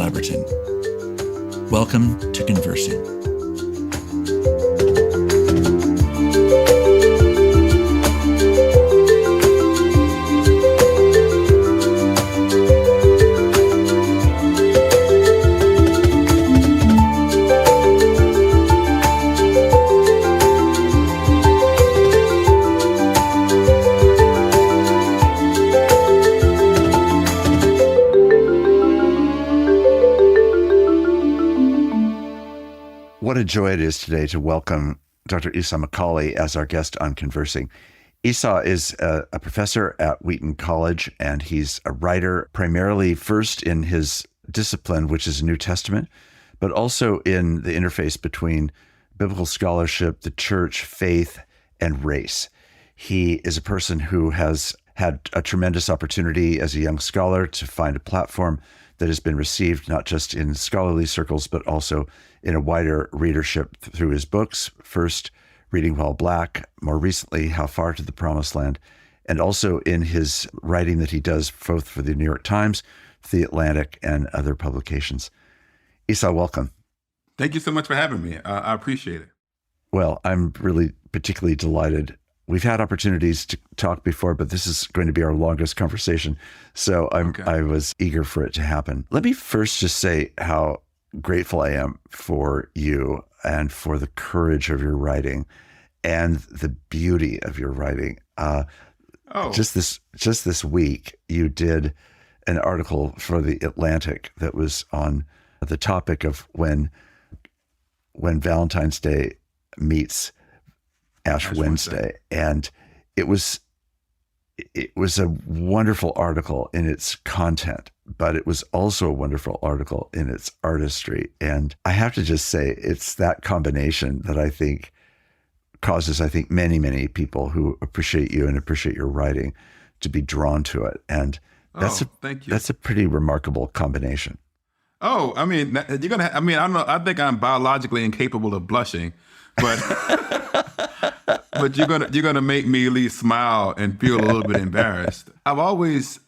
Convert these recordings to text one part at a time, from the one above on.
Clabberton. Welcome to Conversing. What a joy it is today to welcome Dr. Esau McCaulley as our guest on Conversing. Esau is a professor at Wheaton College, and he's a writer primarily first in his discipline, which is New Testament, but also in the interface between biblical scholarship, the church, faith, and race. He is a person who has had a tremendous opportunity as a young scholar to find a platform that has been received not just in scholarly circles, but also in a wider readership through his books, first Reading While Black, more recently How Far to the Promised Land, and also in his writing that he does both for the New York Times, The Atlantic, and other publications. Esau, welcome. Thank you so much for having me. I appreciate it. Well, I'm really particularly delighted. We've had opportunities to talk before, but this is going to be our longest conversation. So I was eager for it to happen. Let me first just say how grateful I am for you and for the courage of your writing and the beauty of your writing. Just this week, you did an article for The Atlantic that was on the topic of when Valentine's Day meets Ash Wednesday. And it was a wonderful article in its content, but it was also a wonderful article in its artistry. And I have to just say, it's that combination that I think causes, many, many people who appreciate you and appreciate your writing to be drawn to it. And thank you. That's a pretty remarkable combination. Oh, I mean, I don't know. I think I'm biologically incapable of blushing, but but you're gonna make me at least smile and feel a little bit embarrassed. I've always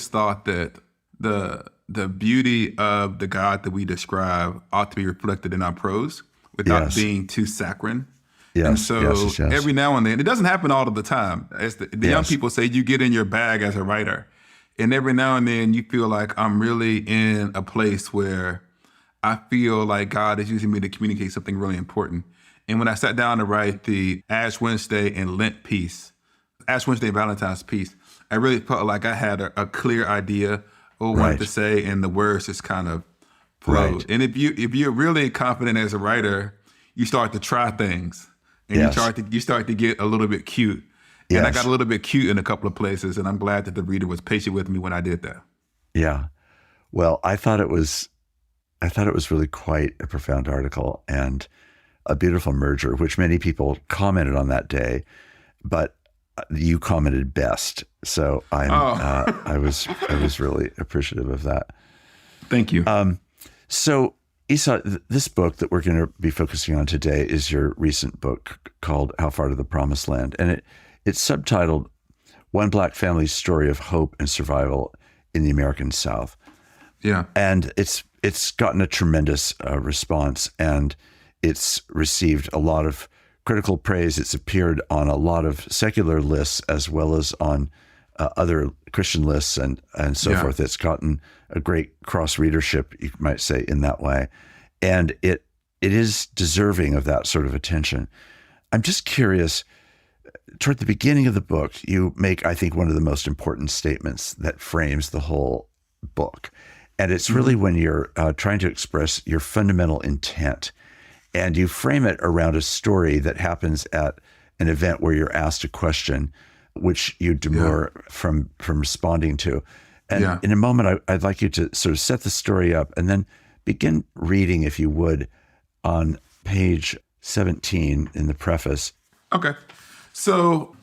thought that the beauty of the God that we describe ought to be reflected in our prose without being too saccharine. Yes, and so yes. Every now and then, it doesn't happen all of the time. As the young people say, you get in your bag as a writer. And every now and then you feel like I'm really in a place where I feel like God is using me to communicate something really important. And when I sat down to write the Ash Wednesday and Lent piece, Ash Wednesday and Valentine's piece, I really felt like I had a clear idea of what I wanted to say, and the words just kind of flowed. Right. And if you're really confident as a writer, you start to try things, and you start to get a little bit cute. And I got a little bit cute in a couple of places, and I'm glad that the reader was patient with me when I did that. Yeah. Well, I thought it was really quite a profound article and a beautiful merger, which many people commented on that day, but you commented best. So I was really appreciative of that. Thank you. So Esau, this book that we're going to be focusing on today is your recent book called How Far to the Promised Land. And it's subtitled One Black Family's Story of Hope and Survival in the American South. Yeah. And it's gotten a tremendous response, and it's received a lot of critical praise. It's appeared on a lot of secular lists as well as on other Christian lists and so forth. It's gotten a great cross readership, you might say, in that way. And it is deserving of that sort of attention. I'm just curious, toward the beginning of the book, you make, I think, one of the most important statements that frames the whole book. And it's really when you're trying to express your fundamental intent. And you frame it around a story that happens at an event where you're asked a question, which you demur from responding to. And in a moment, I'd like you to sort of set the story up and then begin reading, if you would, on page 17 in the preface. Okay. So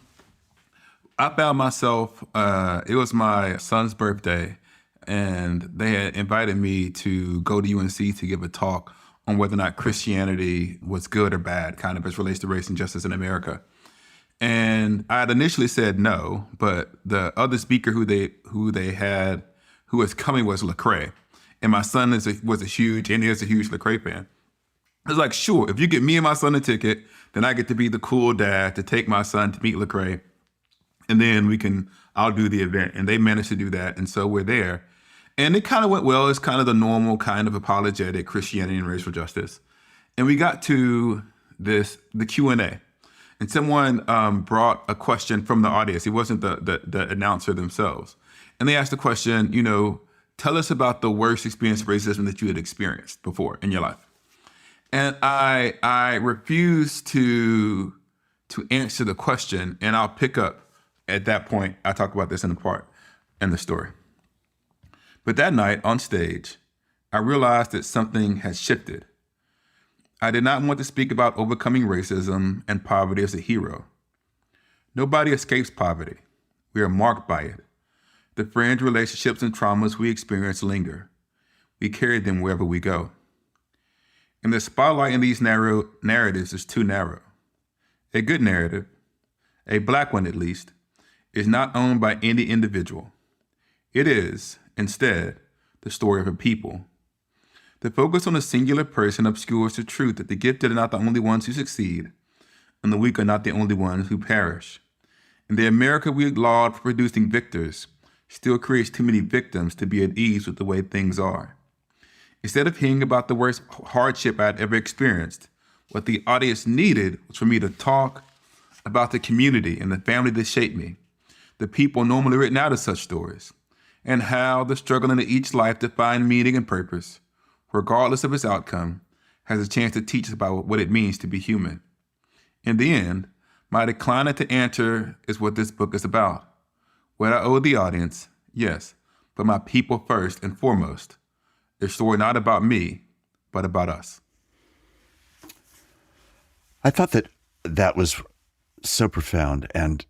I found myself, it was my son's birthday, and they had invited me to go to UNC to give a talk on whether or not Christianity was good or bad, kind of as relates to race and justice in America. And I had initially said no, but the other speaker who was coming was Lecrae. and my son was a huge Lecrae fan. It's like, sure, if you get me and my son a ticket, then I get to be the cool dad to take my son to meet Lecrae, and then I'll do the event. And they managed to do that, and so we're there. And it kind of went well. It's kind of the normal kind of apologetic Christianity and racial justice. And we got to the Q&A. And someone brought a question from the audience. It wasn't the announcer themselves. And they asked the question, tell us about the worst experience of racism that you had experienced before in your life. And I refused to answer the question. And I'll pick up at that point. I talk about this in the part and the story. But that night on stage, I realized that something had shifted. I did not want to speak about overcoming racism and poverty as a hero. Nobody escapes poverty. We are marked by it. The fringe relationships and traumas we experience linger. We carry them wherever we go. And the spotlight in these narrow narratives is too narrow. A good narrative, a Black one at least, is not owned by any individual. It is, instead, the story of a people. The focus on a singular person obscures the truth that the gifted are not the only ones who succeed, and the weak are not the only ones who perish. And the America we laud for producing victors still creates too many victims to be at ease with the way things are. Instead of hearing about the worst hardship I'd ever experienced, what the audience needed was for me to talk about the community and the family that shaped me, the people normally written out of such stories, and how the struggle in each life to find meaning and purpose, regardless of its outcome, has a chance to teach us about what it means to be human. In the end, my decline to answer is what this book is about. What I owe the audience, yes, but my people first and foremost. A story not about me, but about us. I thought that was so profound, and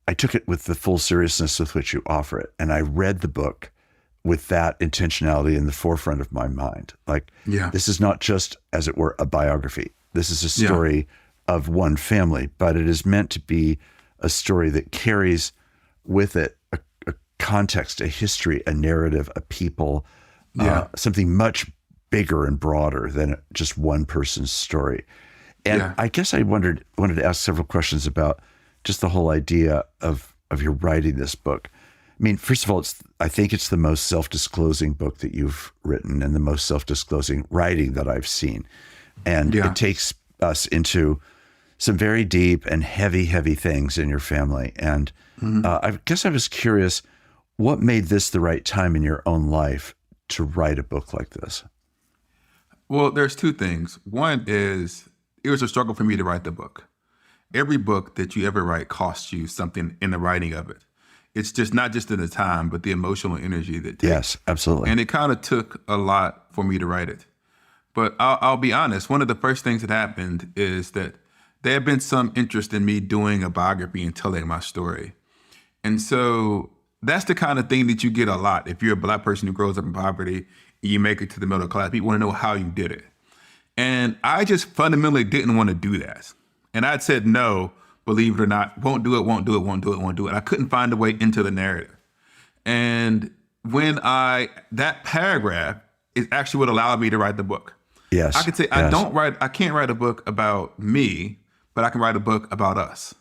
I took it with the full seriousness with which you offer it. And I read the book with that intentionality in the forefront of my mind. This is not just, as it were, a biography. This is a story of one family, but it is meant to be a story that carries with it a context, a history, a narrative, a people, something much bigger and broader than just one person's story. And I guess I wanted to ask several questions about just the whole idea of your writing this book. I mean, first of all, I think it's the most self-disclosing book that you've written and the most self-disclosing writing that I've seen. And it takes us into some very deep and heavy, heavy things in your family. And I guess I was curious, what made this the right time in your own life to write a book like this? Well, there's two things. One is, it was a struggle for me to write the book. Every book that you ever write costs you something in the writing of it. It's just not just in the time, but the emotional energy that it takes. Yes, absolutely. And it kind of took a lot for me to write it. But I'll be honest, one of the first things that happened is that there had been some interest in me doing a biography and telling my story. And so that's the kind of thing that you get a lot. If you're a Black person who grows up in poverty, and you make it to the middle class, people want to know how you did it. And I just fundamentally didn't want to do that. And I'd said, no, believe it or not, won't do it. I couldn't find a way into the narrative. And that paragraph is actually what allowed me to write the book. Yes. I could say, I can't write a book about me, but I can write a book about us.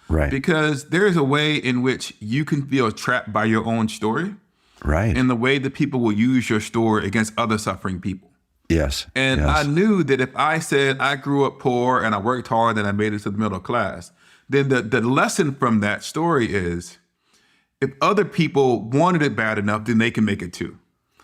Right. Because there is a way in which you can feel trapped by your own story. Right. And the way that people will use your story against other suffering people. Yes. And I knew that if I said I grew up poor and I worked hard and I made it to the middle class, then the lesson from that story is, if other people wanted it bad enough, then they can make it too.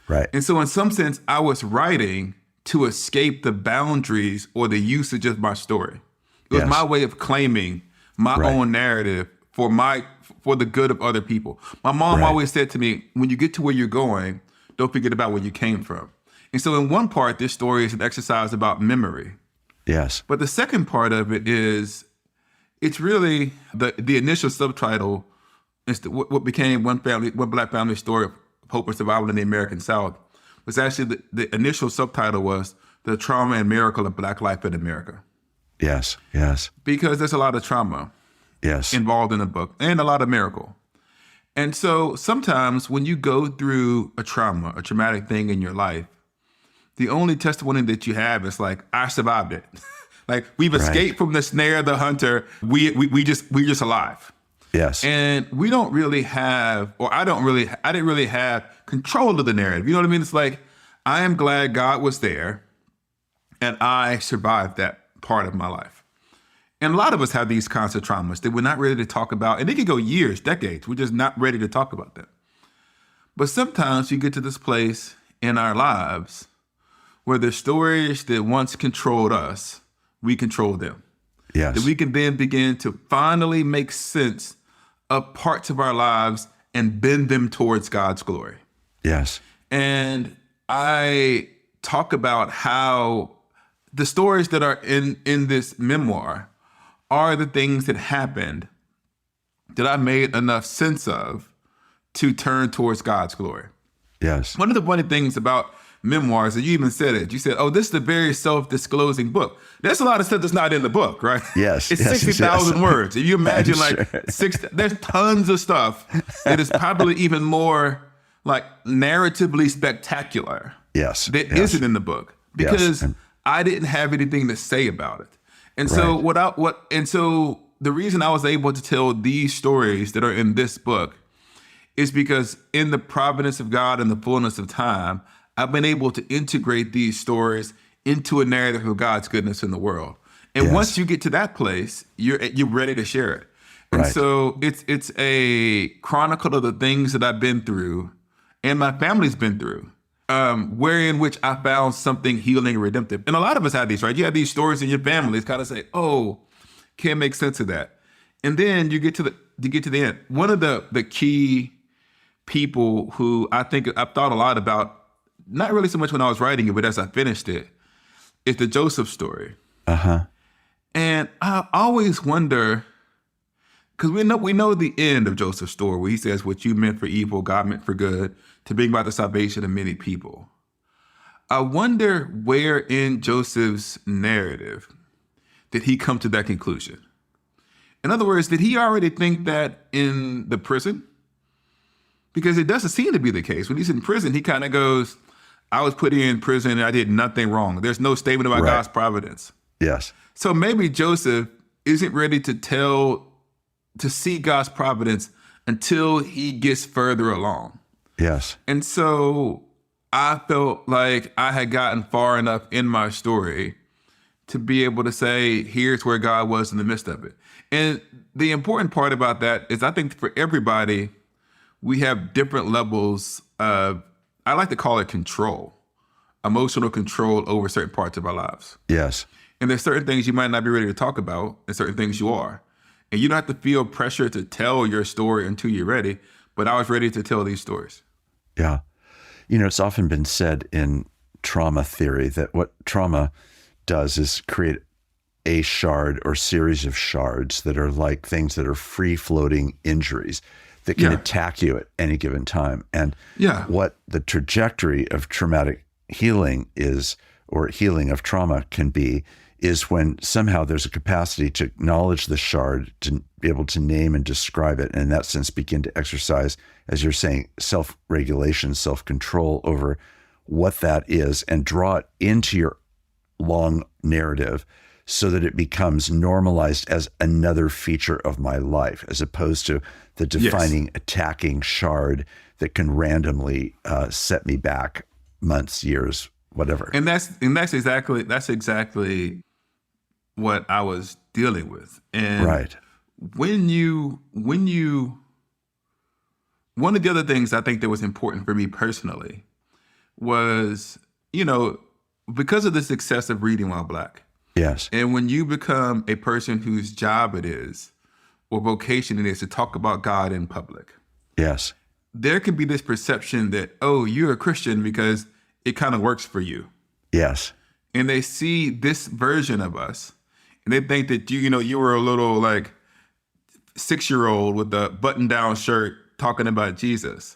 Right. And so in some sense, I was writing to escape the boundaries or the usage of my story. It was my way of claiming my own narrative for the good of other people. My mom always said to me, when you get to where you're going, don't forget about where you came from. And so in one part, this story is an exercise about memory. Yes. But the second part of it is, it's really the initial subtitle is what became one Black family story of hope and survival in the American South. Was actually the initial subtitle was The Trauma and Miracle of Black Life in America. Yes, yes. Because there's a lot of trauma involved in the book and a lot of miracle. And so sometimes when you go through a traumatic thing in your life, the only testimony that you have is like, I survived it. Like we've escaped from the snare of the hunter. We just alive. Yes. And we don't really have, or I didn't really have control of the narrative. You know what I mean? It's like, I am glad God was there and I survived that part of my life. And a lot of us have these kinds of traumas that we're not ready to talk about. And they could go years, decades. We're just not ready to talk about them. But sometimes you get to this place in our lives where the stories that once controlled us, we control them. Yes. That we can then begin to finally make sense of parts of our lives and bend them towards God's glory. Yes. And I talk about how the stories that are in this memoir are the things that happened that I made enough sense of to turn towards God's glory. Yes. One of the funny things about memoirs, and you even said it, you said, oh, this is a very self-disclosing book. There's a lot of stuff that's not in the book, right? Yes. It's 60,000 words. If you imagine there's tons of stuff that is probably even more like narratively spectacular. Yes. That isn't in the book because I didn't have anything to say about it. And so so the reason I was able to tell these stories that are in this book is because in the providence of God and the fullness of time, I've been able to integrate these stories into a narrative of God's goodness in the world. And once you get to that place, you're ready to share it. And so it's a chronicle of the things that I've been through and my family's been through, wherein which I found something healing and redemptive. And a lot of us have these, right? You have these stories in your family. It's kind of say, oh, can't make sense of that. And then you get to the end. One of the key people who I think I've thought a lot about, not really so much when I was writing it, but as I finished it, is the Joseph story. And I always wonder, because we know the end of Joseph's story, where he says, what you meant for evil, God meant for good, to bring about the salvation of many people. I wonder where in Joseph's narrative did he come to that conclusion? In other words, did he already think that in the prison? Because it doesn't seem to be the case. When he's in prison, he kind of goes, I was put in prison and I did nothing wrong. There's no statement about God's providence. Yes. So maybe Joseph isn't ready to see God's providence until he gets further along. Yes. And so I felt like I had gotten far enough in my story to be able to say, here's where God was in the midst of it. And the important part about that is I think for everybody, we have different levels of, I like to call it control, emotional control over certain parts of our lives. Yes. And there's certain things you might not be ready to talk about and certain things you are. And you don't have to feel pressure to tell your story until you're ready. But I was ready to tell these stories. Yeah. You know, it's often been said in trauma theory that what trauma does is create a shard or series of shards that are like things that are free-floating injuries that can attack you at any given time. And what the trajectory of traumatic healing is, or healing of trauma can be, is when somehow there's a capacity to acknowledge the shard, to be able to name and describe it, and in that sense begin to exercise, as you're saying, self-regulation, self-control over what that is, and draw it into your long narrative so that it becomes normalized as another feature of my life, as opposed to the defining attacking shard that can randomly set me back months, years, whatever. And that's exactly what I was dealing with. And when you one of the other things I think that was important for me personally was, because of the success of Reading While Black. Yes. And when you become a person whose job it is or vocation it is to talk about God in public. Yes. There can be this perception that, oh, you're a Christian because it kind of works for you. Yes. And they see this version of us and they think that you were a little like 6-year-old with a button-down shirt talking about Jesus.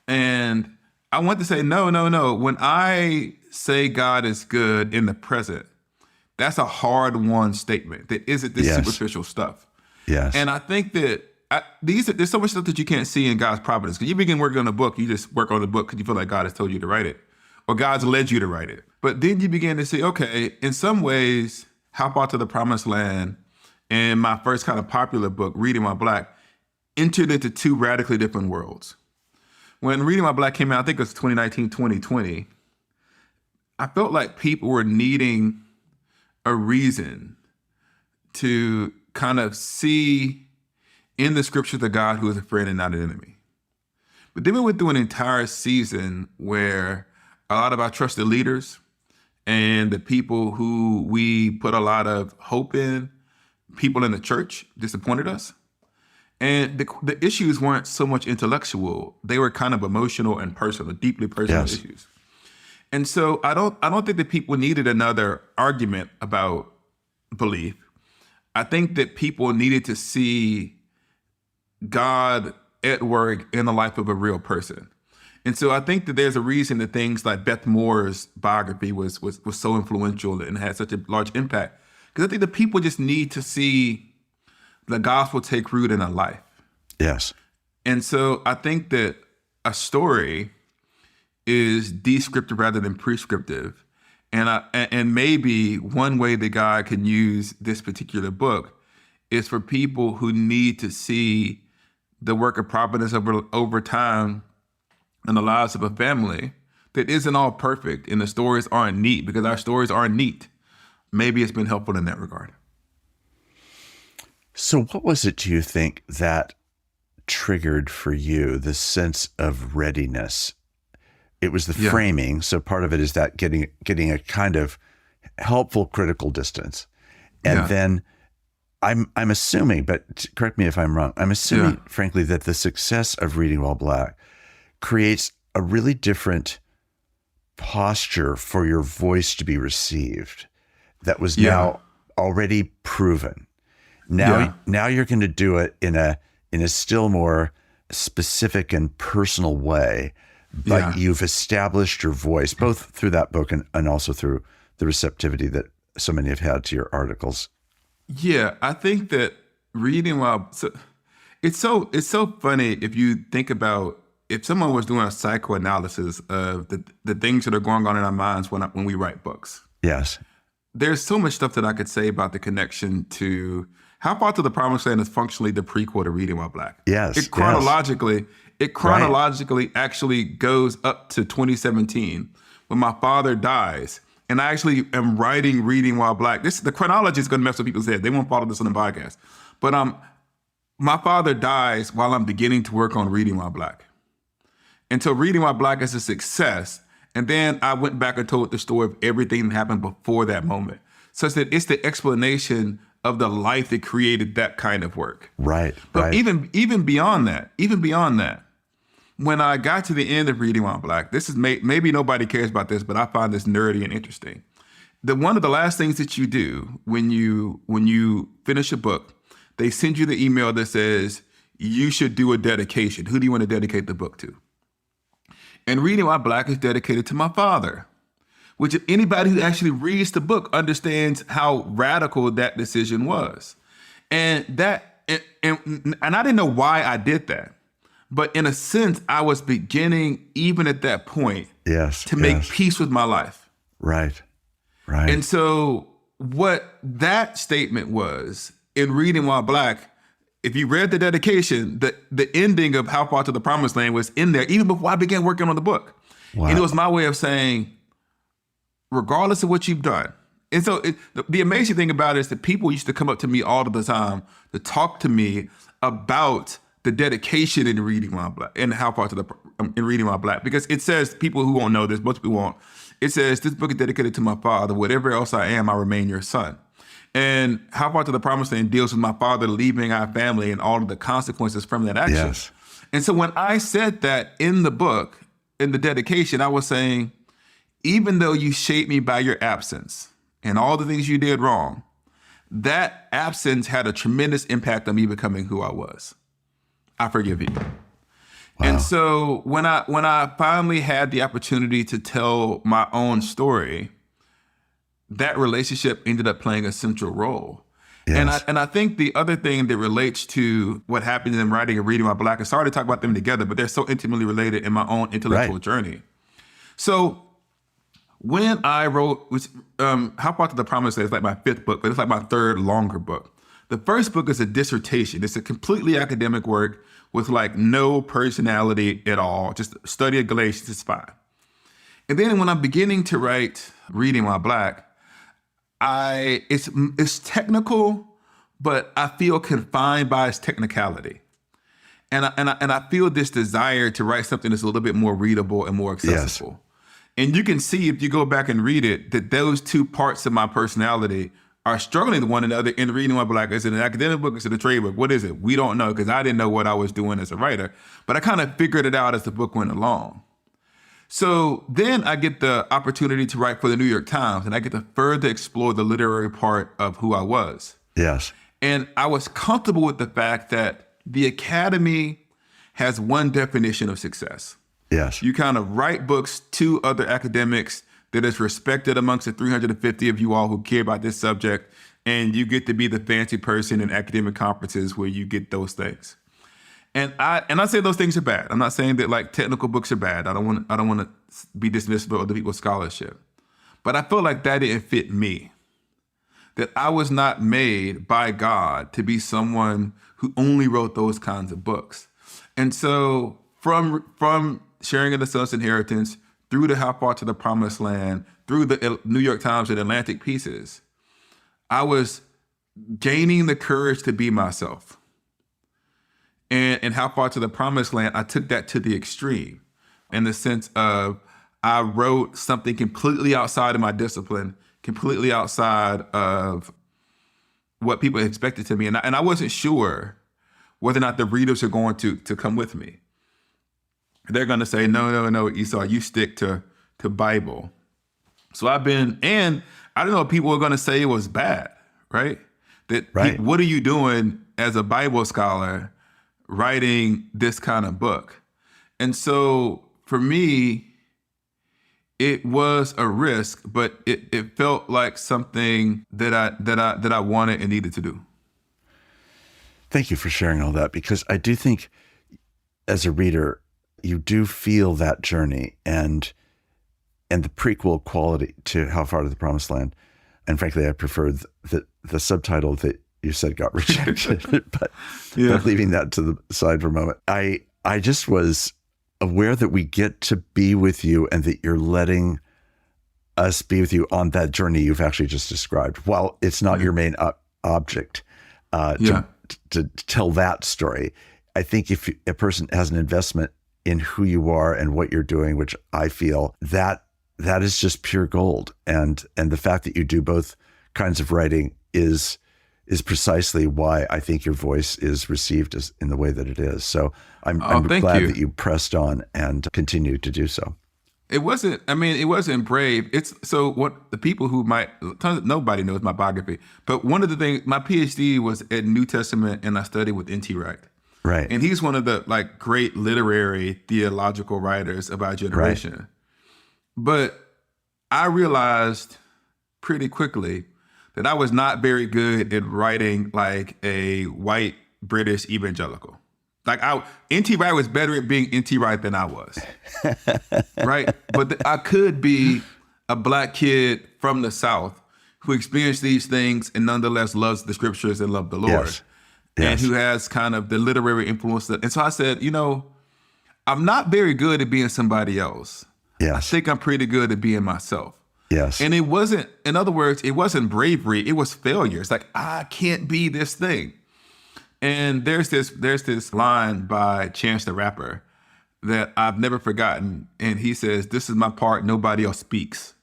And I want to say, no. When I say God is good in the present, that's a hard-won statement that isn't this superficial stuff. Yes. And I think that there's so much stuff that you can't see in God's providence. Because you begin working on a book, you just work on the book because you feel like God has told you to write it, or God's led you to write it. But then you begin to see, okay, in some ways, How Far to the Promised Land, and my first kind of popular book, Reading While Black, entered into two radically different worlds. When Reading While Black came out, I think it was 2019, 2020, I felt like people were needing a reason to kind of see in the scripture the God who is a friend and not an enemy. But then we went through an entire season where a lot of our trusted leaders and the people who we put a lot of hope in, people in the church, disappointed us. And the issues weren't so much intellectual; they were kind of emotional and personal, deeply personal issues. And so I don't think that people needed another argument about belief. I think that people needed to see God at work in the life of a real person. And so I think that there's a reason that things like Beth Moore's biography was so influential and had such a large impact. Because I think that people just need to see the gospel take root in a life. Yes. And so I think that a story is descriptive rather than prescriptive. And maybe one way that God can use this particular book is for people who need to see the work of providence over time in the lives of a family that isn't all perfect and the stories aren't neat, because our stories aren't neat. Maybe it's been helpful in that regard. So what was it, do you think, that triggered for you the sense of readiness? It was the framing. So part of it is that getting a kind of helpful critical distance. And then I'm assuming, but correct me if I'm wrong, I'm assuming, frankly, that the success of Reading While Black creates a really different posture for your voice to be received that was now already proven. Now you're going to do it in a still more specific and personal way, but you've established your voice, both through that book and also through the receptivity that so many have had to your articles. Yeah, I think that it's so funny if you think about if someone was doing a psychoanalysis of the things that are going on in our minds when we write books. Yes. There's so much stuff that I could say about the connection to How Far to the Promised Land is functionally the prequel to Reading While Black. Yes. It chronologically actually goes up to 2017 when my father dies. And I actually am writing Reading While Black. The chronology is going to mess with people's head. They won't follow this on the podcast. But my father dies while I'm beginning to work on Reading While Black. And so Reading While Black is a success. And then I went back and told the story of everything that happened before that moment, such that it's the explanation of the life that created that kind of work. Right. But even beyond that, when I got to the end of Reading While Black, this is maybe nobody cares about this, but I find this nerdy and interesting. One of the last things that you do when you finish a book, they send you the email that says you should do a dedication. Who do you want to dedicate the book to? And Reading While Black is dedicated to my father, which anybody who actually reads the book understands how radical that decision was. And I didn't know why I did that. But in a sense, I was beginning, even at that point, to make peace with my life. Right. And so what that statement was in Reading While Black, if you read the dedication, the ending of How Far to the Promised Land was in there even before I began working on the book. Wow. And it was my way of saying, regardless of what you've done. And so the amazing thing about it is that people used to come up to me all of the time to talk to me about the dedication in Reading While Black and How Far to the in Reading While Black, because it says, people who won't know this, most people won't. It says, this book is dedicated to my father. Whatever else I am, I remain your son. And How Far to the Promised Land deals with my father leaving our family and all of the consequences from that action. Yes. And so when I said that in the book, in the dedication, I was saying, even though you shaped me by your absence and all the things you did wrong, that absence had a tremendous impact on me becoming who I was. I forgive you. Wow. And so when I finally had the opportunity to tell my own story, that relationship ended up playing a central role. Yes. And I think the other thing that relates to what happens in writing and reading while Black, I started to talk about them together, but they're so intimately related in my own intellectual journey. So when I wrote, How Far to the Promised Land is like my 5th book, but it's like my 3rd longer book. The first book is a dissertation. It's a completely academic work with like no personality at all. Just study of Galatians is fine. And then when I'm beginning to write Reading While Black, it's technical, but I feel confined by its technicality. And I feel this desire to write something that's a little bit more readable and more accessible. Yes. And you can see if you go back and read it, that those two parts of my personality are struggling with one another in Reading While Black. Is it an academic book? Is it a trade book? What is it? We don't know, because I didn't know what I was doing as a writer. But I kind of figured it out as the book went along. So then I get the opportunity to write for the New York Times, and I get to further explore the literary part of who I was. Yes. And I was comfortable with the fact that the Academy has one definition of success. Yes. You kind of write books to other academics that is respected amongst the 350 of you all who care about this subject, and you get to be the fancy person in academic conferences where you get those things. And I say those things are bad. I'm not saying that like technical books are bad. I don't want to be dismissive of other people's scholarship. But I feel like that didn't fit me. That I was not made by God to be someone who only wrote those kinds of books. And so from Sharing of the Son's Inheritance, through the How Far to the Promised Land, through the New York Times and Atlantic pieces, I was gaining the courage to be myself. And How Far to the Promised Land, I took that to the extreme in the sense of I wrote something completely outside of my discipline, completely outside of what people expected to me. And I wasn't sure whether or not the readers are going to come with me. They're going to say, no, Esau, you stick to Bible. So and I don't know if people are going to say it was bad, right? What are you doing as a Bible scholar writing this kind of book? And so for me, it was a risk, but it felt like something that I wanted and needed to do. Thank you for sharing all that, because I do think as a reader, you do feel that journey and the prequel quality to How Far to the Promised Land. And frankly, I prefer the subtitle that you said got rejected, but leaving that to the side for a moment. I just was aware that we get to be with you and that you're letting us be with you on that journey you've actually just described. While it's not your main object to tell that story, I think if a person has an investment in who you are and what you're doing, which I feel that is just pure gold. And the fact that you do both kinds of writing is precisely why I think your voice is received in the way that it is. So I'm glad that you pressed on and continue to do so. It wasn't brave. It's so what the people who nobody knows my biography, but one of the things, my PhD was at New Testament and I studied with N.T. Wright. Right. And he's one of the like great literary theological writers of our generation. Right. But I realized pretty quickly that I was not very good at writing like a white British evangelical. Like N.T. Wright was better at being N.T. Wright than I was. Right? But I could be a Black kid from the South who experienced these things and nonetheless loves the scriptures and loved the Lord. Yes. And who has kind of the literary influence. And so I said, I'm not very good at being somebody else. Yes. I think I'm pretty good at being myself. Yes. And it wasn't, in other words, it wasn't bravery. It was failure. It's like, I can't be this thing. And there's this line by Chance the Rapper that I've never forgotten. And he says, "This is my part. Nobody else speaks."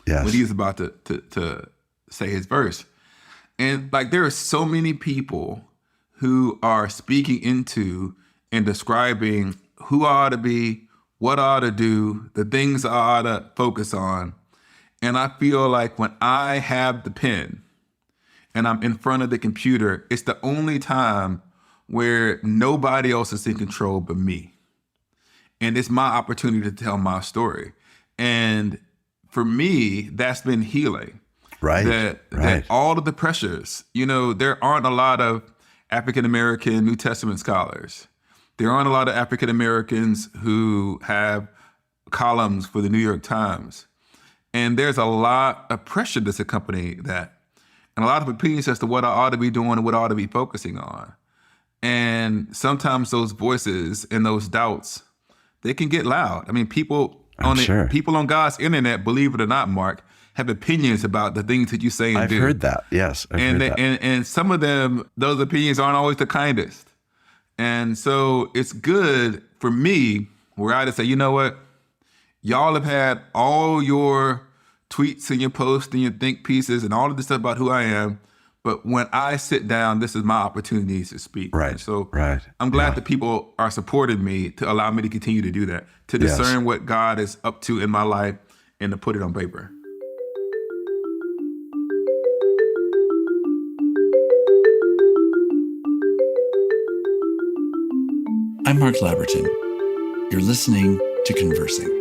Yes. When he's about to say his verse. And like, there are so many people who are speaking into and describing who I ought to be, what I ought to do, the things I ought to focus on. And I feel like when I have the pen and I'm in front of the computer, it's the only time where nobody else is in control but me. And it's my opportunity to tell my story. And for me, that's been healing. Right. That all of the pressures, there aren't a lot of African-American New Testament scholars. There aren't a lot of African-Americans who have columns for the New York Times. And there's a lot of pressure that's accompanied that, and a lot of opinions as to what I ought to be doing and what I ought to be focusing on. And sometimes those voices and those doubts, they can get loud. I mean, people on God's internet, believe it or not, Mark, have opinions about the things that you say and do. I've heard that. Yes, I've heard that. And some of them, those opinions aren't always the kindest. And so it's good for me where I just say, you know what? Y'all have had all your tweets and your posts and your think pieces and all of this stuff about who I am. But when I sit down, this is my opportunity to speak. Right. And so right. I'm glad that people are supporting me to allow me to continue to do that, to discern what God is up to in my life and to put it on paper. I'm Mark Labberton. You're listening to Conversing.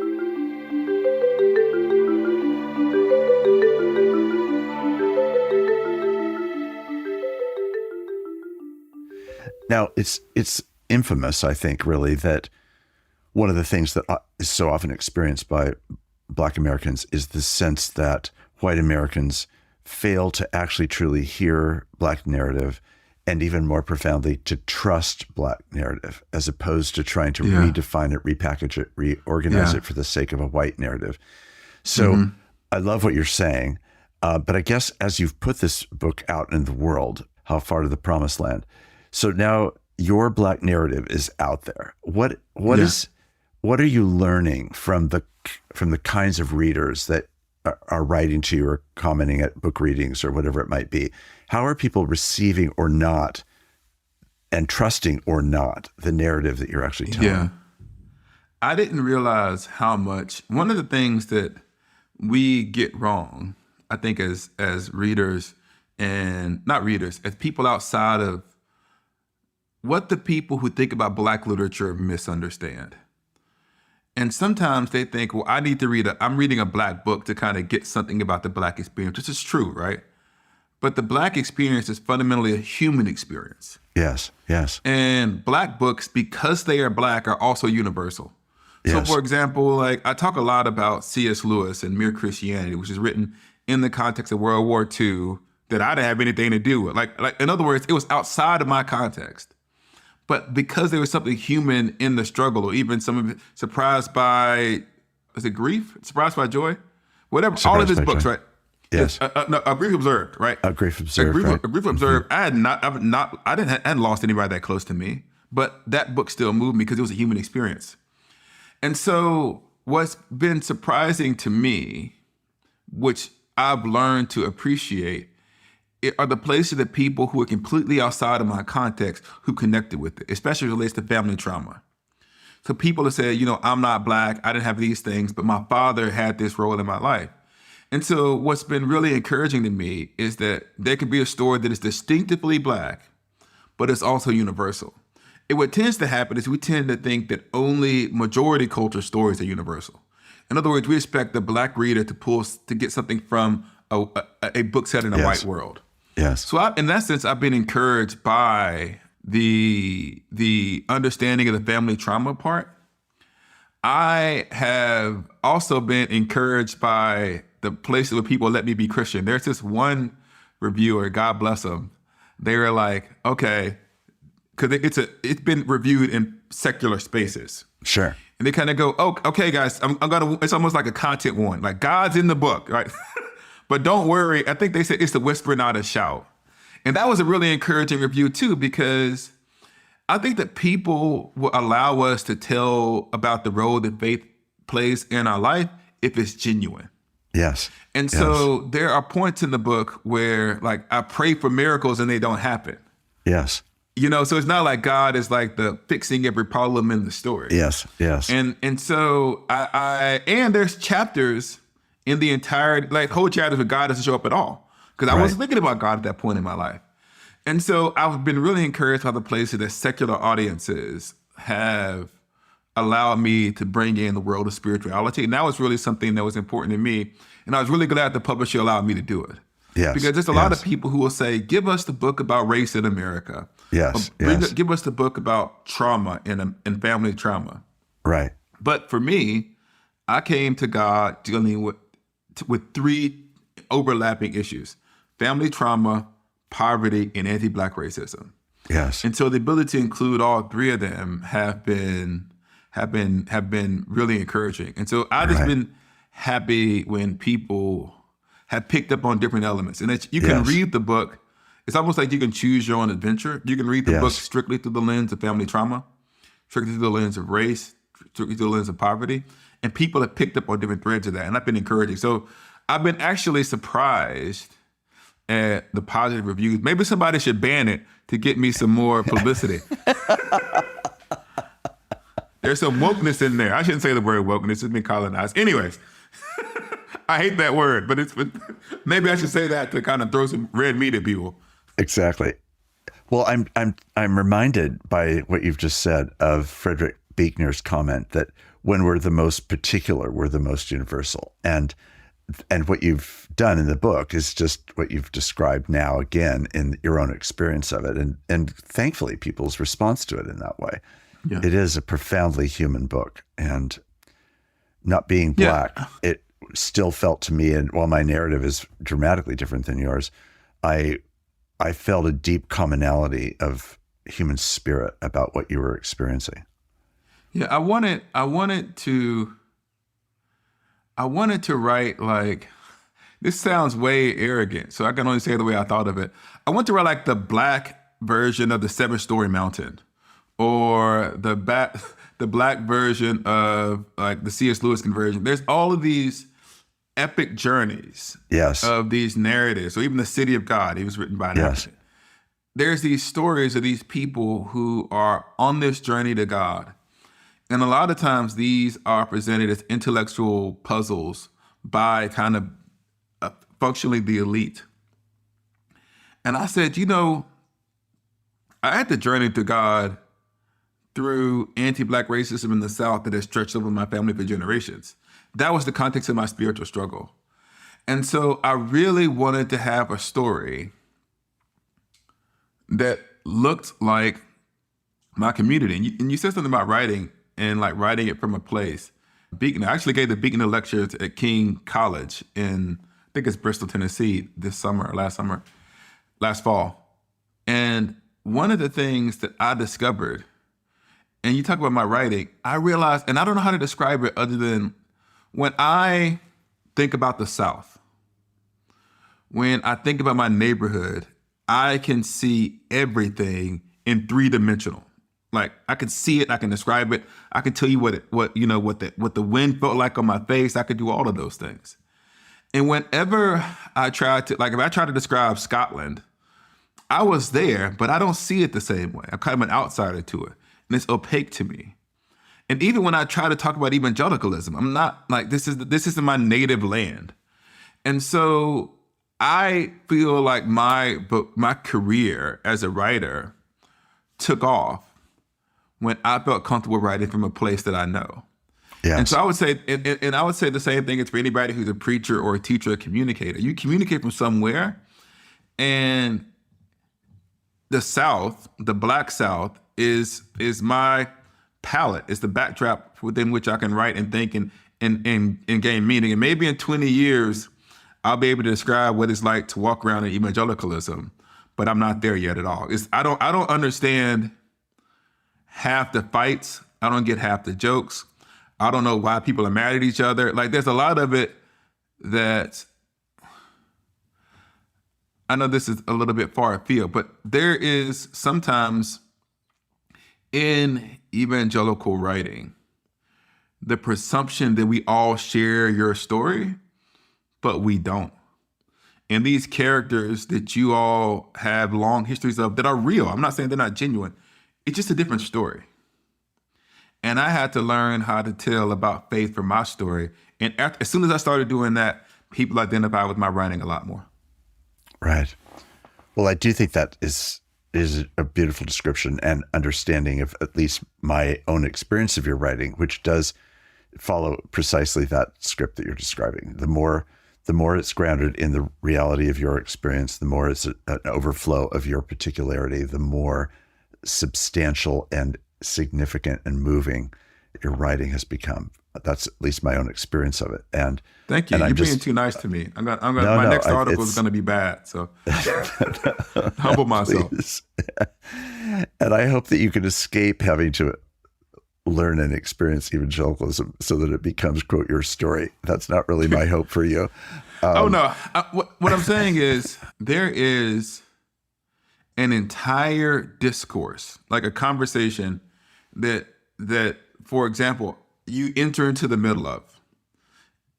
Now, it's infamous, I think, really, that one of the things that is so often experienced by Black Americans is the sense that white Americans fail to actually truly hear Black narrative, and even more profoundly, to trust Black narrative, as opposed to trying to redefine it, repackage it, reorganize it for the sake of a white narrative. So I love what you're saying, but I guess as you've put this book out in the world, How Far to the Promised Land, so now your Black narrative is out there. What are you learning from the kinds of readers that are writing to you or commenting at book readings or whatever it might be? How are people receiving or not, and trusting or not, the narrative that you're actually telling? Yeah. I didn't realize how much, one of the things that we get wrong, I think as readers, and not readers, as people outside of what the people who think about Black literature misunderstand. And sometimes they think, well, I'm reading a Black book to kind of get something about the Black experience, which is true, right? But the Black experience is fundamentally a human experience. Yes, yes. And Black books, because they are Black, are also universal. So for example, like I talk a lot about C.S. Lewis and Mere Christianity, which is written in the context of World War II that I didn't have anything to do with. Like in other words, it was outside of my context. But because there was something human in the struggle, or even some of it surprised by, is it grief? Surprised by joy? Whatever, all of his books, joy. Right? Yes. A Grief Observed, right? A Grief Observed, right? A Grief Observed. I hadn't lost anybody that close to me, but that book still moved me because it was a human experience. And so what's been surprising to me, which I've learned to appreciate, are the places that people who are completely outside of my context who connected with it, especially relates to family trauma. So people have said, I'm not Black, I didn't have these things, but my father had this role in my life. And so what's been really encouraging to me is that there could be a story that is distinctively Black, but it's also universal. What tends to happen is we tend to think that only majority culture stories are universal. In other words, we expect the Black reader to get something from a book set in a white world. Yes. So in that sense, I've been encouraged by the understanding of the family trauma part. I have also been encouraged by the places where people let me be Christian. There's this one reviewer, God bless them. They were like, okay, because it's been reviewed in secular spaces. Sure. And they kind of go, oh, okay, guys, it's almost like a content warning. Like God's in the book, right? But don't worry. I think they said it's the whisper, not a shout. And that was a really encouraging review too, because I think that people will allow us to tell about the role that faith plays in our life if it's genuine. Yes. And so there are points in the book where like I pray for miracles and they don't happen. Yes. So it's not like God is like the fixing every problem in the story. Yes. Yes. And so and there's chapters in the entire, whole chapters where God doesn't show up at all. Because I wasn't thinking about God at that point in my life. And so I've been really encouraged by the places that secular audiences have allowed me to bring in the world of spirituality. And that was really something that was important to me. And I was really glad the publisher allowed me to do it. Yes. Because there's a lot of people who will say, give us the book about race in America. Yes. Give us the book about trauma and family trauma. Right. But for me, I came to God dealing with three overlapping issues: family trauma, poverty, and anti-Black racism. Yes. And so the ability to include all three of them have been really encouraging. And so I've just been happy when people have picked up on different elements. And that you can read the book. It's almost like you can choose your own adventure. You can read the book strictly through the lens of family trauma, strictly through the lens of race, strictly through the lens of poverty. And people have picked up on different threads of that. And I've been encouraging. So I've been actually surprised at the positive reviews. Maybe somebody should ban it to get me some more publicity. There's some wokeness in there. I shouldn't say the word wokeness. It's been colonized. Anyways, I hate that word, but maybe I should say that to kind of throw some red meat at people. Exactly. Well, I'm reminded by what you've just said of Frederick Buechner's comment that when we're the most particular, we're the most universal. And what you've done in the book is just what you've described now again in your own experience of it. And thankfully, people's response to it in that way. Yeah. It is a profoundly human book. And not being Black, it still felt to me, and while my narrative is dramatically different than yours, I felt a deep commonality of human spirit about what you were experiencing. Yeah, I wanted to write like, this sounds way arrogant, so I can only say it the way I thought of it. I want to write like the Black version of the 7-Story Mountain, or the Black version of like the C.S. Lewis conversion. There's all of these epic journeys of these narratives. So even The City of God, it was written by an African. There's these stories of these people who are on this journey to God. And a lot of times these are presented as intellectual puzzles by kind of functionally the elite. And I said, I had to journey to God through anti-Black racism in the South that has stretched over my family for generations. That was the context of my spiritual struggle. And so I really wanted to have a story that looked like my community. And you said something about writing and like writing it from a place. I actually gave the Wheaton lectures at Wheaton College in, I think it's Bristol, Tennessee, last fall. And one of the things that I discovered, and you talk about my writing, I realized, and I don't know how to describe it other than when I think about the South, when I think about my neighborhood, I can see everything in 3-dimensional. Like I can see it, I can describe it, I can tell you what the wind felt like on my face. I could do all of those things. And whenever I tried to, like if I try to describe Scotland, I was there, but I don't see it the same way. I'm kind of an outsider to it, and it's opaque to me. And even when I try to talk about evangelicalism, I'm not like, this isn't my native land. And so I feel like my career as a writer took off when I felt comfortable writing from a place that I know. Yes. And so I would say, and I would say the same thing is for anybody who's a preacher or a teacher or a communicator. You communicate from somewhere, and the South, the Black South, is my palette, is the backdrop within which I can write and think and gain meaning. And maybe in 20 years, I'll be able to describe what it's like to walk around in evangelicalism, but I'm not there yet at all. I don't understand half the fights. I don't get half the jokes. I don't know why people are mad at each other. Like there's a lot of it that I know this is a little bit far afield, but there is sometimes in evangelical writing, the presumption that we all share your story, but we don't. And these characters that you all have long histories of that are real, I'm not saying they're not genuine, it's just a different story. And I had to learn how to tell about faith from my story. And as soon as I started doing that, people identify with my writing a lot more. Right. Well, I do think that is a beautiful description and understanding of at least my own experience of your writing, which does follow precisely that script that you're describing. The more the more it's grounded in the reality of your experience, the more it's an overflow of your particularity, the more substantial and significant and moving your writing has become. That's at least my own experience of it. And thank you. You're being too nice to me. My next article is going to be bad. So humble myself. And I hope that you can escape having to learn and experience evangelicalism so that it becomes, quote, your story. That's not really my hope for you. Oh, no. What I'm saying is there is an entire discourse, like a conversation that, for example, you enter into the middle of,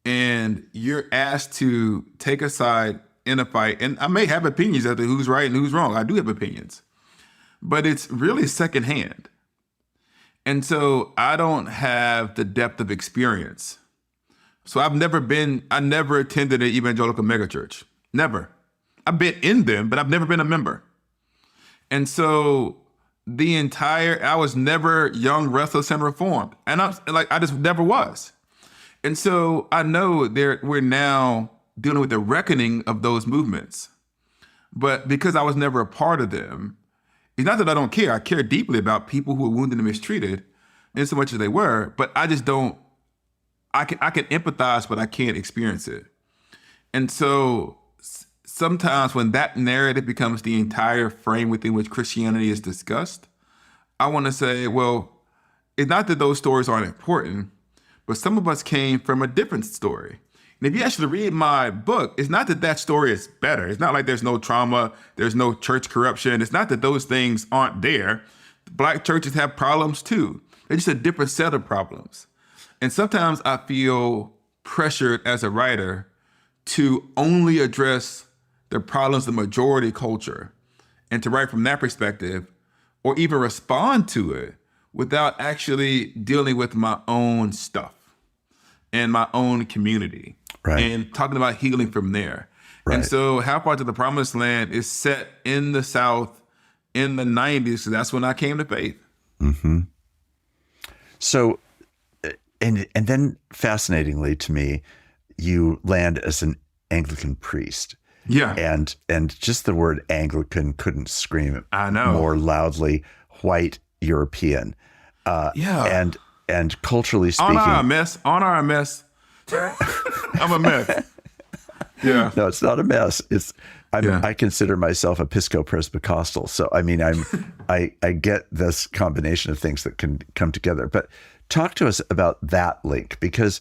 and you're asked to take a side in a fight. And I may have opinions as to who's right and who's wrong. I do have opinions, but it's really secondhand. And so I don't have the depth of experience. So I never attended an evangelical megachurch. Never. I've been in them, but I've never been a member. And so I was never young, restless, and reformed. And I just never was. And so I know we're now dealing with the reckoning of those movements. But because I was never a part of them, it's not that I don't care. I care deeply about people who are wounded and mistreated, in so much as they were, but I just don't, I can empathize, but I can't experience it. And so sometimes when that narrative becomes the entire frame within which Christianity is discussed, I want to say, well, it's not that those stories aren't important, but some of us came from a different story. And if you actually read my book, it's not that story is better. It's not like there's no trauma, there's no church corruption. It's not that those things aren't there. Black churches have problems too. They're just a different set of problems. And sometimes I feel pressured as a writer to only address the problems of the majority culture and to write from that perspective, or even respond to it without actually dealing with my own stuff and my own community. Right. And talking about healing from there. Right. And so How Far to the Promised Land is set in the South in the 90s. So that's when I came to faith. Mm-hmm. So, and then fascinatingly to me, you land as an Anglican priest. Yeah. And just the word Anglican couldn't scream I know. more loudly, white European. Yeah. And culturally speaking. On our mess. I'm a mess. Yeah. No, it's not a mess. I consider myself Episcopal-Presbycostal. So I mean, I get this combination of things that can come together. But talk to us about that link, because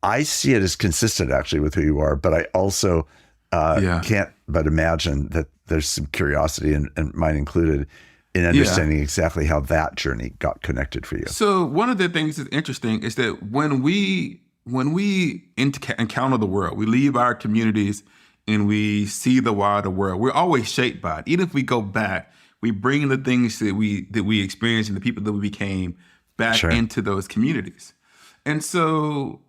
I see it as consistent actually with who you are, but I also can't but imagine that there's some curiosity, and mine included, in understanding exactly how that journey got connected for you. So one of the things that's interesting is that when we encounter the world, we leave our communities and we see the wider world, we're always shaped by it. Even if we go back, we bring the things that we experienced and the people that we became back into those communities. And so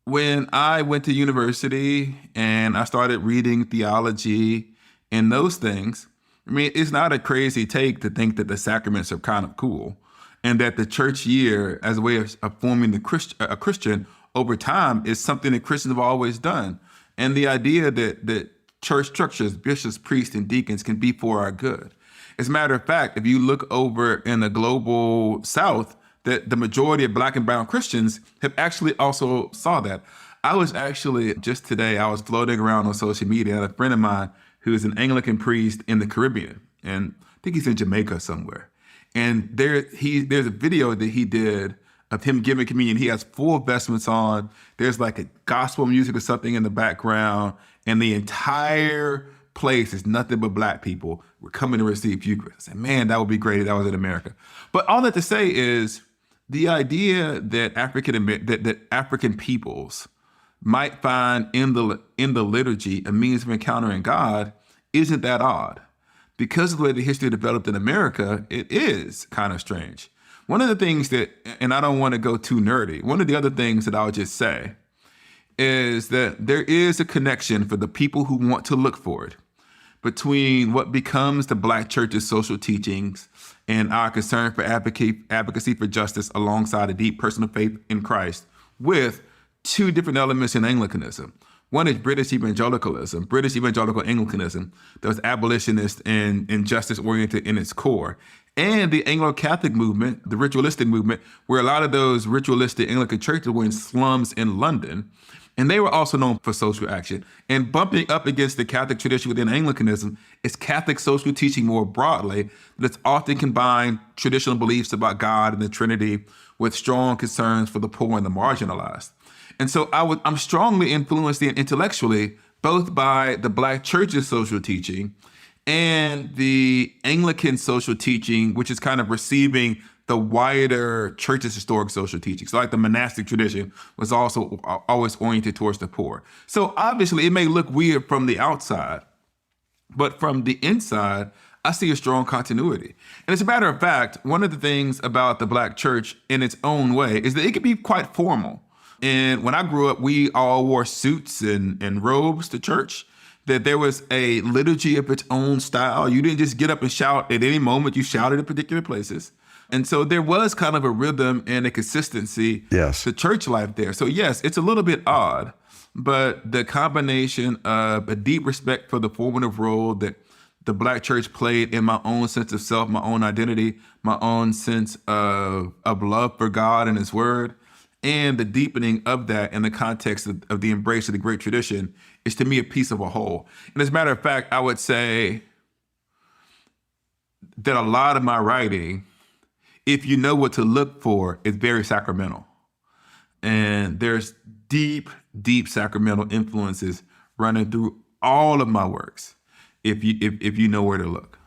when I went to university and I started reading theology and those things, I mean, it's not a crazy take to think that the sacraments are kind of cool, and that the church year as a way of forming a Christian over time is something that Christians have always done. And the idea that church structures, bishops, priests, and deacons can be for our good. As a matter of fact, if you look over in the global South, that the majority of Black and brown Christians have actually also saw that. I was actually, just today, I was floating around on social media, and a friend of mine who is an Anglican priest in the Caribbean, and I think he's in Jamaica somewhere. And there's a video that he did of him giving communion. He has full vestments on. There's like a gospel music or something in the background, and the entire place is nothing but Black people. We're coming to receive Eucharist. I said, man, that would be great if that was in America. But all that to say is the idea that African peoples might find in the liturgy a means of encountering God isn't that odd. Because of the way the history developed in America, it is kind of strange. One of the things that, and I don't want to go too nerdy, one of the other things that I'll just say is that there is a connection for the people who want to look for it between what becomes the Black church's social teachings and our concern for advocacy for justice alongside a deep personal faith in Christ with two different elements in Anglicanism. One is British evangelicalism, British evangelical Anglicanism, that was abolitionist and justice-oriented in its core. And the Anglo-Catholic movement, the ritualistic movement, where a lot of those ritualistic Anglican churches were in slums in London. And they were also known for social action. And bumping up against the Catholic tradition within Anglicanism is Catholic social teaching more broadly, that's often combined traditional beliefs about God and the Trinity with strong concerns for the poor and the marginalized. And so I'm strongly influenced intellectually, both by the Black church's social teaching and the Anglican social teaching, which is kind of receiving the wider church's historic social teaching. So like the monastic tradition was also always oriented towards the poor. So obviously it may look weird from the outside, but from the inside, I see a strong continuity. And as a matter of fact, one of the things about the Black church in its own way is that it can be quite formal. And when I grew up, we all wore suits and robes to church, that there was a liturgy of its own style. You didn't just get up and shout at any moment. You shouted at particular places. And so there was kind of a rhythm and a consistency to church life there. So yes, it's a little bit odd, but the combination of a deep respect for the formative role that the Black church played in my own sense of self, my own identity, my own sense of love for God and his word, and the deepening of that in the context of the embrace of the great tradition is to me a piece of a whole. And as a matter of fact, I would say that a lot of my writing, if you know what to look for, is very sacramental. And there's deep, deep sacramental influences running through all of my works, if you know where to look.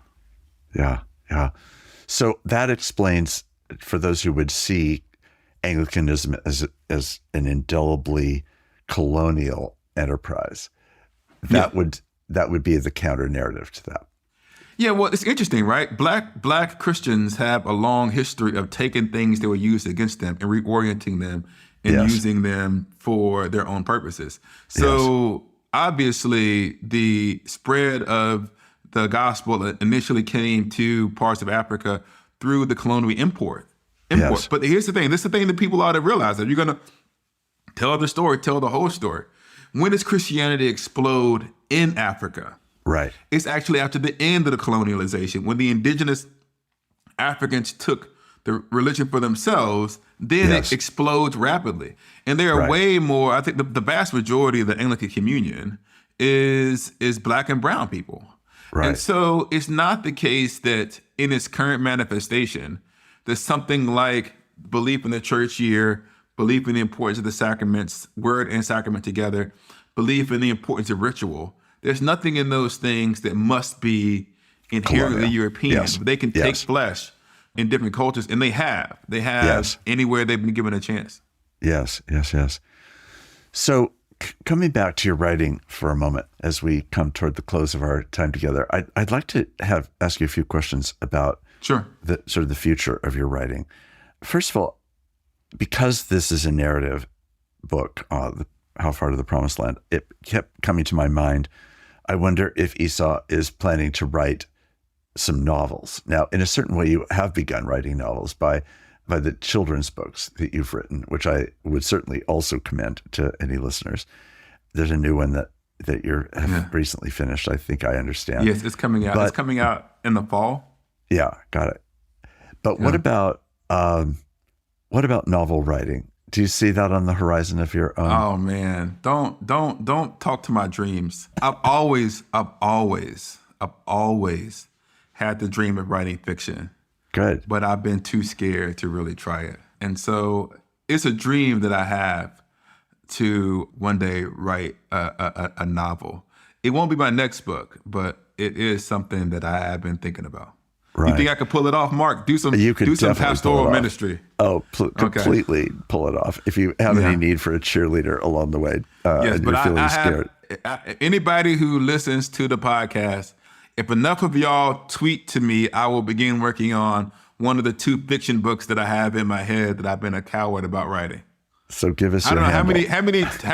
Yeah. So that explains, for those who would see Anglicanism as an indelibly colonial enterprise, that would be the counter narrative to that. Yeah, well, it's interesting, right? Black Christians have a long history of taking things that were used against them and reorienting them and using them for their own purposes. So obviously, the spread of the gospel initially came to parts of Africa through the colonial import. Yes. But here's the thing. This is the thing that people ought to realize, that you're going to tell the story, tell the whole story. When does Christianity explode in Africa? Right. It's actually after the end of the colonialization, when the indigenous Africans took the religion for themselves, then it explodes rapidly. And there are way more, I think the vast majority of the Anglican communion is Black and brown people. Right. And so it's not the case that in its current manifestation, there's something like belief in the church year, belief in the importance of the sacraments, word and sacrament together, belief in the importance of ritual. There's nothing in those things that must be inherently European. Yes. They can take flesh in different cultures, and they have. They have anywhere they've been given a chance. Yes. So coming back to your writing for a moment, as we come toward the close of our time together, I'd like to ask you a few questions about the sort of the future of your writing. First of all, because this is a narrative book, How Far to the Promised Land, it kept coming to my mind. I wonder if Esau is planning to write some novels. Now, in a certain way, you have begun writing novels by the children's books that you've written, which I would certainly also commend to any listeners. There's a new one that you have recently finished, I think I understand. Yes, it's coming out. It's coming out in the fall. Yeah, got it. But what about novel writing? Do you see that on the horizon of your own? Oh man, don't talk to my dreams. I've always had the dream of writing fiction. Good. But I've been too scared to really try it. And so it's a dream that I have to one day write a novel. It won't be my next book, but it is something that I have been thinking about. Right. You think I could pull it off, Mark? Do some pastoral ministry. Oh, completely pull it off. If you have any need for a cheerleader along the way, and you're feeling scared. Anybody who listens to the podcast, if enough of y'all tweet to me, I will begin working on one of the 2 fiction books that I have in my head that I've been a coward about writing. So give us your handle. How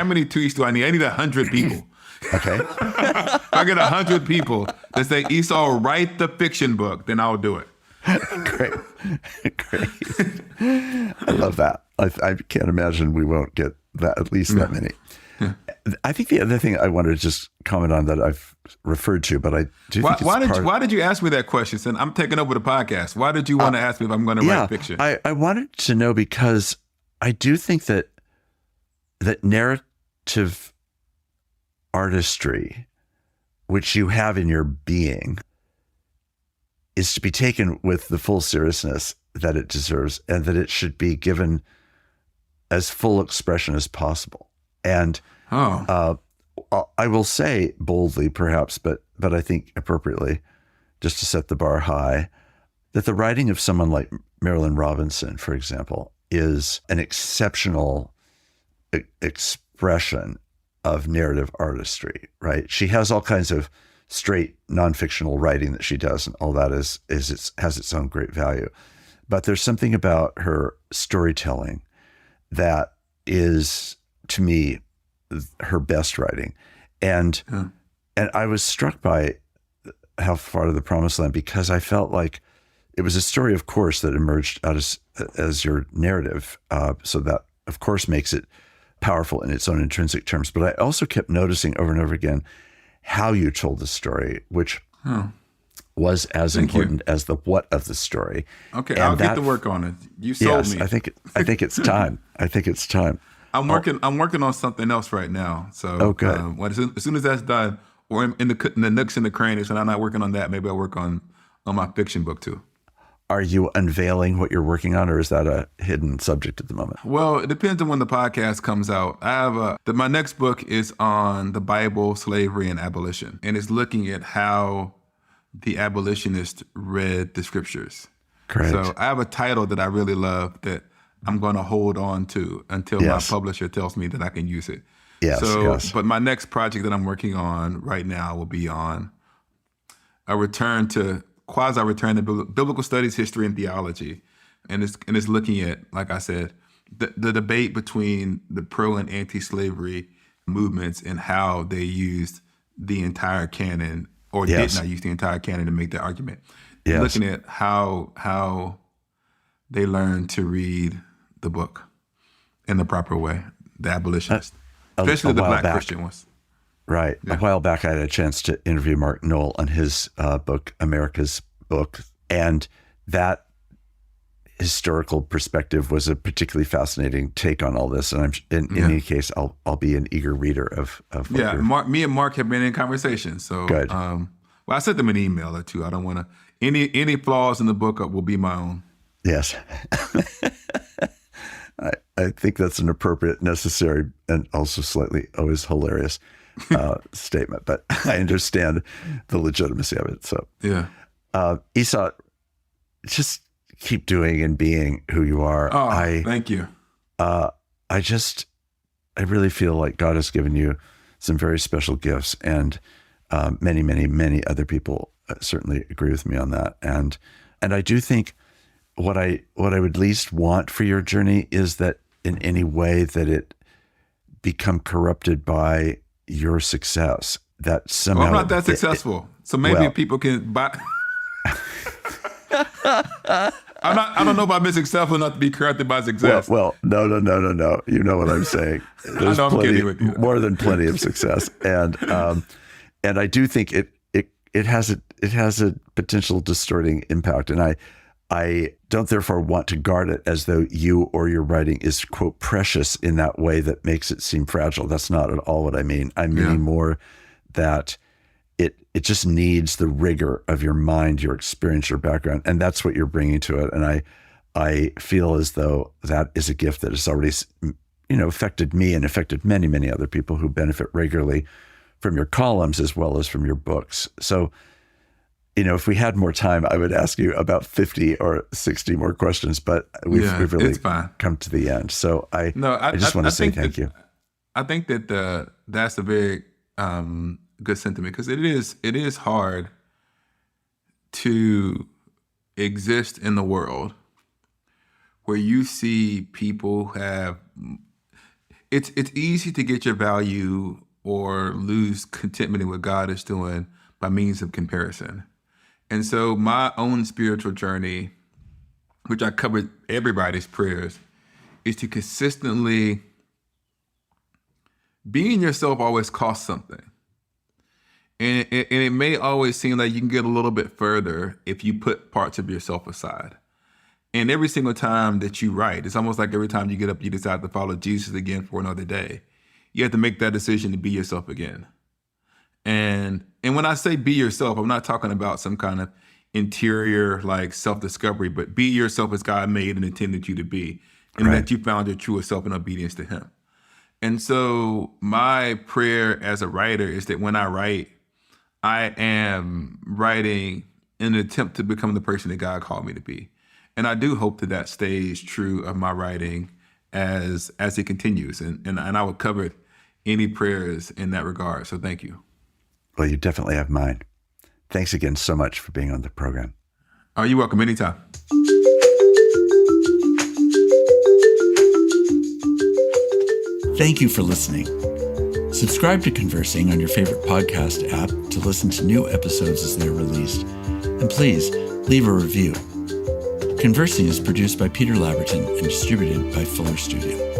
many tweets do I need? I need 100 people. Okay. If I get 100 people that say, Esau, write the fiction book, then I'll do it. Great. I love that. I can't imagine we won't get that, at least that many. I think the other thing I wanted to just comment on that I've referred to, but I do think why did you ask me that question? Since I'm taking over the podcast, why did you want to ask me if I'm going to write fiction? I wanted to know because I do think that narrative artistry, which you have in your being, is to be taken with the full seriousness that it deserves, and that it should be given as full expression as possible. And I will say boldly, perhaps, but I think appropriately, just to set the bar high, that the writing of someone like Marilynne Robinson, for example, is an exceptional expression of narrative artistry, right? She has all kinds of straight non-fictional writing that she does, and all that has its own great value. But there's something about her storytelling that is, to me, her best writing. And I was struck by How Far to the Promised Land, because I felt like it was a story, of course, that emerged out as your narrative. So that, of course, makes it powerful in its own intrinsic terms. But I also kept noticing over and over again how you told the story, which was as important as the what of the story. Okay, and I'll get to work on it. You sold me. I think it's time. I think it's time. I'm working on something else right now. So good. As soon as that's done, or in the nooks and the crannies, and I'm not working on that, maybe I'll work on my fiction book too. Are you unveiling what you're working on, or is that a hidden subject at the moment? Well, it depends on when the podcast comes out. I have my next book is on the Bible, slavery, and abolition, and it's looking at how the abolitionists read the scriptures. Great. So I have a title that I really love that I'm going to hold on to until my publisher tells me that I can use it. Yes. But my next project that I'm working on right now will be on a quasi-return to biblical studies, history, and theology. And it's looking at, like I said, the debate between the pro and anti-slavery movements and how they used the entire canon or did not use the entire canon to make that argument. Yes. Looking at how they learned to read the book in the proper way, the abolitionists, especially the Black Christian ones. Right. Yeah. A while back, I had a chance to interview Mark Knoll on his book, America's Book, and that historical perspective was a particularly fascinating take on all this. And in any case, I'll be an eager reader of me and Mark have been in conversation. So good. Well, I sent them an email or two. I don't want to any flaws in the book will be my own. Yes. I think that's an appropriate, necessary, and also slightly always hilarious statement, but I understand the legitimacy of it. So Esau, just keep doing and being who you are. Thank you. I really feel like God has given you some very special gifts, and many, many, many other people certainly agree with me on that. And I do think what I would least want for your journey is that in any way that it become corrupted by your success. That somehow I'm not that successful, so maybe people can buy. I don't know if I've been successful enough to be corrupted by success. Well, no. You know what I'm saying. There's more than plenty of success, and I do think it has a potential distorting impact, and I don't therefore want to guard it as though you or your writing is, quote, precious in that way that makes it seem fragile. That's not at all what I mean. I'm meaning more that it just needs the rigor of your mind, your experience, your background, and that's what you're bringing to it. And I feel as though that is a gift that has already, affected me and affected many, many other people who benefit regularly from your columns as well as from your books. So, if we had more time, I would ask you about 50 or 60 more questions, but we've really come to the end. So I just want to say thank you. I think that that's a very good sentiment, because it is hard to exist in the world where you see people have. It's easy to get your value or lose contentment in what God is doing by means of comparison. And so my own spiritual journey, which I covered everybody's prayers, is to consistently being yourself always costs something. And it may always seem like you can get a little bit further if you put parts of yourself aside. And every single time that you write, it's almost like every time you get up, you decide to follow Jesus again for another day. You have to make that decision to be yourself again. And when I say be yourself, I'm not talking about some kind of interior like self-discovery, but be yourself as God made and intended you to be, and that you found your truest self in obedience to him. And so my prayer as a writer is that when I write, I am writing in an attempt to become the person that God called me to be. And I do hope that that stays true of my writing as it continues. And I would cover any prayers in that regard. So thank you. Well, you definitely have mine. Thanks again so much for being on the program. Oh, you're welcome. Anytime. Thank you for listening. Subscribe to Conversing on your favorite podcast app to listen to new episodes as they're released. And please leave a review. Conversing is produced by Peter Laberton and distributed by Fuller Studio.